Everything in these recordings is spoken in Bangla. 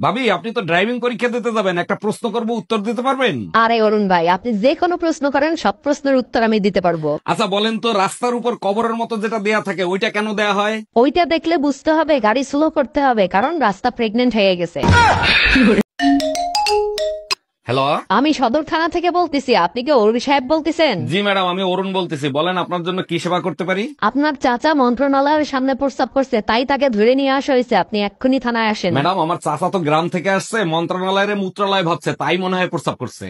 ভাবি, আপনি তো ড্রাইভিং পরীক্ষা দিতে যাবেন, একটা প্রশ্ন করব, উত্তর দিতে পারবেন? আরে অরুণ ভাই, আপনি যে কোনো প্রশ্ন করেন, সব প্রশ্নের উত্তর আমি দিতে পারবো। আচ্ছা বলেন তো, রাস্তার উপর কবরের মতো যেটা দেয়া থাকে ওইটা কেন দেয়া হয়? ওইটা দেখলে বুঝতে হবে গাড়ি স্লো করতে হবে, কারণ রাস্তা প্রেগনেন্ট হয়ে গেছে। হ্যালো, আমি সদর থানা থেকে বলতেছি, আপনি কি অরুণ সাহেব বলতেছেন? জি ম্যাডাম, আমি অরুণ বলতেছি। বলেন, আপনার জন্য কি সেবা করতে পারি? আপনার চাচা মন্ত্রণালয়ের সামনে প্রস্তাব করছে, তাই তাকে ধরে নিয়ে আসা হয়েছে। আপনি এক্ষুনি থানায় আসেন। ম্যাডাম, আমার চাচা তো গ্রাম থেকে আসছে, মন্ত্রণালয়ের মূত্রালয় ভাবছে, তাই মনে হয় প্রস্তাব করছে।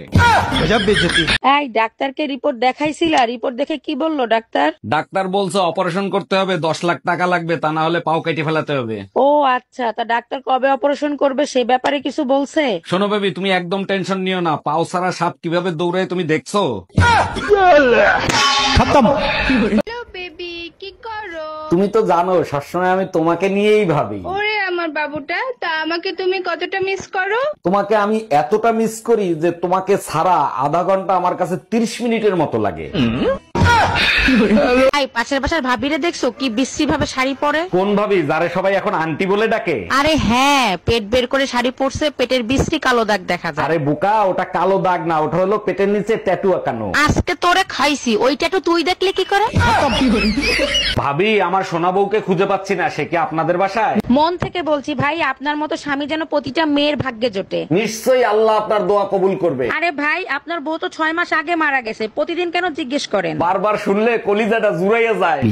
এই ডাক্তারকে রিপোর্ট দেখাইছিলা? রিপোর্ট দেখে কি বললো ডাক্তার? ডাক্তার বলছে অপারেশন করতে হবে, 10 লাখ টাকা লাগবে, তা না হলে পাও কেটে ফেলাতে হবে। ও আচ্ছা, তা ডাক্তার কবে অপারেশন করবে সে ব্যাপারে কিছু বলছে? শোনো বেবি, তুমি একদম টেনশন নিও না। পাও ছাড়া সাপ কিভাবে দৌড়ায় তুমি দেখছো? বেবি কি করো? তুমি তো জানো সবসময় আমি তোমাকে নিয়েই ভাবি। ওরে আমার বাবুটা, তা আমাকে তুমি কতটা মিস করো? তোমাকে আমি এতটা মিস করি যে তোমাকে ছাড়া আধা ঘন্টা আমার কাছে 30 মিনিটের মতো লাগে। এই পাশের বাসার ভাবিরে দেখছো কি বিশ্রী ভাবে শাড়ি পরে? কোন ভাবি, যারে সবাই এখন আন্টি বলে ডাকে? আরে হ্যাঁ, পেট বের করে শাড়ি পরছে, পেটের বিশ্রী কালো দাগ দেখা যায়। আরে বোকা, ওটা কালো দাগ না, ওটা হলো পেটের নিচে ট্যাটু আঁকানো। আজকে তোরে খাইছি, ওইটা তো তুই দেখলে কি করে? ভাবি, আমার সোনা বউকে খুঁজে পাচ্ছি না, সে কি আপনাদের বাসায়? মন থেকে বলছি ভাই, আপনার মতো স্বামী যেন প্রতিটা মেয়ের ভাগ্যে জোটে। নিশ্চয়ই আল্লাহ আপনার দোয়া কবুল করবে। আরে ভাই, আপনার বউ তো 6 মাস আগে মারা গেছে, প্রতিদিন কেন জিজ্ঞেস করেন? বারবার শুনলে কলিজাটা জুড়াইয়া যায়।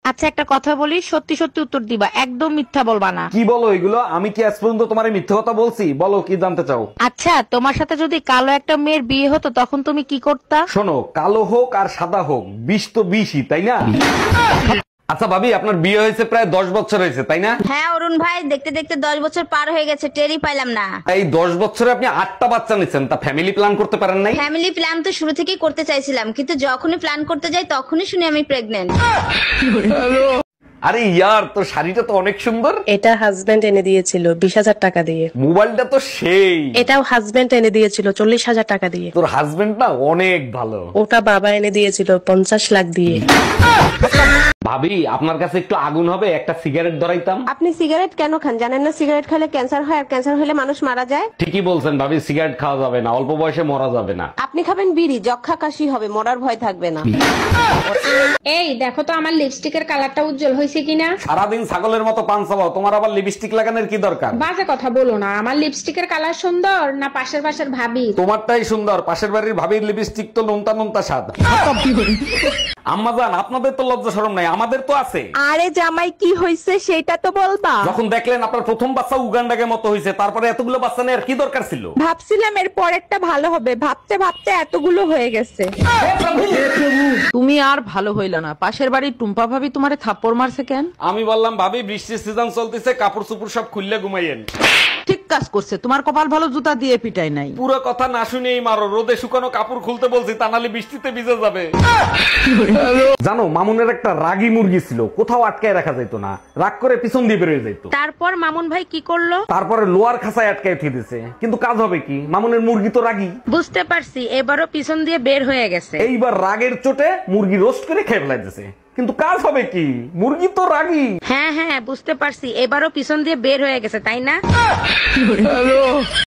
আচ্ছা একটা কথা বলি, সত্যি সত্যি উত্তর দিবা, একদম মিথ্যা বলবা না। কি বলো এগুলো? আমি কি আজ পর্যন্ত তোমার মিথ্যে কথা বলছি? বলো, কি জানতে চাও? আচ্ছা, তোমার সাথে যদি কালো একটা মেয়ের বিয়ে হতো তখন তুমি কি করতা? শোনো, কালো হোক আর সাদা হোক, বিষ তো বিষই, তাই না? আচ্ছা ভাবি, আপনার বিয়ে হয়েছে প্রায় 10 বছর হয়েছে, তাই না? হ্যাঁ অরুণ ভাই, দেখতে দেখতে 10 বছর পার হয়ে গেছে, টেরই পাইলাম না। এই 10 বছরে আপনি 8টা বাচ্চা নিচ্ছেন, তা ফ্যামিলি প্ল্যান করতে পারেন নাই? ফ্যামিলি প্ল্যান তো শুরু থেকেই করতে চাইছিলাম, কিন্তু যখনই প্ল্যান করতে যাই তখনই শুনি আমি প্রেগনেন্ট। আরে ইয়ার, তোর শাড়িটা তো অনেক সুন্দর। এটা হাজবেন্ড এনে দিয়েছিল 20,000 টাকা দিয়ে। মোবাইলটা তো সেই। এটাও হাজবেন্ড এনে দিয়েছিল 40,000 টাকা দিয়ে। তোর হাজবেন্ড না অনেক ভালো। ওটা বাবা এনে দিয়েছিল 50 লাখ দিয়ে। ভাবি, আপনার কাছে একটু আগুন হবে, একটা সিগারেট ধরাইতাম। আপনি সিগারেট কেন খান? জানেন না সিগারেট খেলে ক্যান্সার হয়, আর ক্যান্সার হলে মানুষ মারা যায়? ঠিকই বলছেন ভাবি, সিগারেট খাওয়া যাবে না, অল্প বয়সে মরা যাবে না। আপনি খাবেন বিড়ি, যক্ষা কাশি হবে, মরার ভয় থাকবে না। এই দেখো তো আমার লিপস্টিকের কালারটা উজ্জ্বল হয়েছে কিনা। সারাদিন ছাগলের মতো পান চাবাও, তোমার আবার লিপস্টিক লাগানোর কি দরকার? বাজে কথা বলো না, আমার লিপস্টিকের কালার সুন্দর না পাশের বাসার ভাবি? তোমারটাই সুন্দর, পাশের বাড়ির ভাবির লিপস্টিক তো নোনতা নোনতা স্বাদ। আম্মাজান, আপনাদের তো লজ্জা শরম নাই, আমাদের তো আছে। আরে জামাই, কি হয়েছে সেটা তো বলবা। যখন দেখলেন আপনার প্রথম বাচ্চা উগান্ডাকে মতো হয়েছে, তারপরে এতগুলো বাচ্চা নেওয়ার কি দরকার ছিল? ভাবছিলাম এর পরেরটা ভালো হবে, ভাবতে ভাবতে এতগুলো হয়ে গেছে। তুমি আর ভালো হইল না, পাশের বাড়ির টুম্পা ভাবি তোমারে থাপ্পড় মারছে কেন? আমি বললাম ভাবি, বৃষ্টির সিজন চলতেছে, কাপড় চোপড় সব খুললে ঘুমাইয়েন। ঠিক কাজ করছে, তোমার কপাল ভালো, জুতা দিয়ে পিটাই নাই। পুরো কথা না শুনেই মারো, রোদে শুকানো কাপড় খুলতে বলছি, তা নাহলে বৃষ্টিতে ভিজে যাবে। জানো, মামুনের একটা রাগী মুরগি ছিল, কোথাও আটকায় রাখা যেত না, রাগ করে পিছন দিয়ে বেরোয় যেত। তারপর মামুন ভাই কি করলো? তারপরে লোয়ার খাঁচায় আটকায় উঠিয়ে দিছে, কিন্তু কাজ হবে কি? মামুনের মুরগি তো রাগী। বুঝতে পারছি, এবারও পিছন দিয়ে বের হয়ে গেছে। এইবার রাগের চোটে মুরগি রোস্ট করে খেয়ে ফেলাইতেছে, কিন্তু কাজ হবে কি? মুরগি তো রাগী। হ্যাঁ হ্যাঁ, বুঝতে পারছি, এবারও পিছন দিয়ে বের হয়ে গেছে, তাই না?